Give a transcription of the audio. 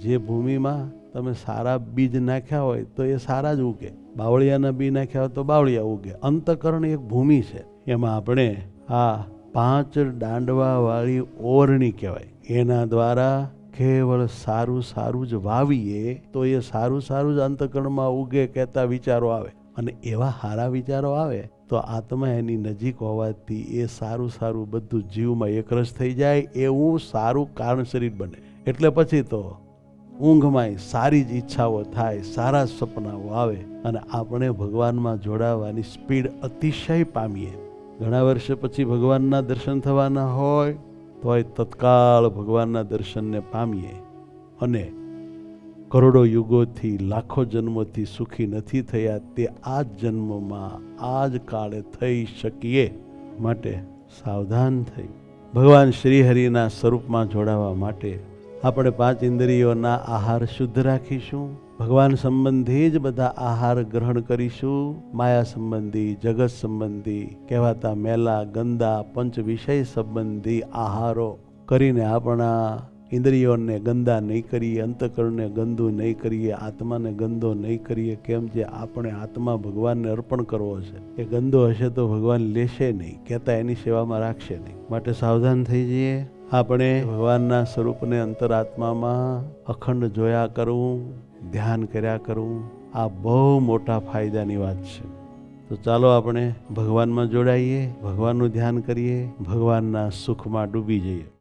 જે ભૂમિમાં તમે સારા બીજ નાખ્યા હોય તો એ સારા જ ઉગે, બાવળિયાના બી નાખ્યા હોય તો બાવળિયા ઉગે. અંતઃકરણ એક ભૂમિ છે. એમાં આપણે આ 5 દાંડવા વાળી ઓરણી કહેવાય, એના દ્વારા કેવળ સારું સારું જ વાવીએ તો એ સારું સારું જ અંતઃકરણમાં ઉગે કહેતા વિચારો આવે. અને એવા સારા વિચારો આવે તો આત્મા એની નજીક હોવાથી એ સારું સારું બધું જીવમાં એકરસ થઈ જાય, એવું સારું કારણ શરીર બને. એટલે પછી તો ઊંઘમાંય સારી જ ઈચ્છાઓ થાય, સારા સપનાઓ આવે અને આપણે ભગવાનમાં જોડાવાની સ્પીડ અતિશય પામીએ. ઘણા વર્ષ પછી ભગવાનના દર્શન થવાના હોય તોય તત્કાળ ભગવાનના દર્શનને પામીએ. અને કરોડો યુગોથી લાખો જન્મોથી સુખી નથી થયા તે આ જ જન્મમાં આ જ કાળે થઈ શકીએ. માટે સાવધાન થઈ ભગવાન શ્રીહરિના સ્વરૂપમાં જોડાવા માટે આપણે 5 ઇન્દ્રિયોના આહાર શુદ્ધ રાખીશું. ભગવાન સંબંધી જ બધા આહાર ગ્રહણ કરીશું. માયા સંબંધી, જગત સંબંધી કહેવાતા મેલા ગંદા પંચ વિષય સંબંધી આહારો કરીને આપણા ઇન્દ્રિયોને ગંદા નહીં કરીએ, અંતઃકરણને ગંદુ નહીં કરીએ, આત્માને ગંદો નહીં કરીએ. કેમ જે આપણે આત્મા ભગવાનને અર્પણ કરવો છે, એ ગંદો હશે તો ભગવાન લેશે નહીં, કહેતા એની સેવામાં રાખશે નહીં. માટે સાવધાન થઈ જઈએ. આપણે ભગવાનના સ્વરૂપને અંતરાત્મામાં અખંડ જોયા કરવું, ધ્યાન કર્યા કરવું, આ બહુ મોટા ફાયદાની વાત છે. તો ચાલો આપણે ભગવાનમાં જોડાઈએ, ભગવાનનું ધ્યાન કરીએ, ભગવાનના સુખમાં ડૂબી જઈએ.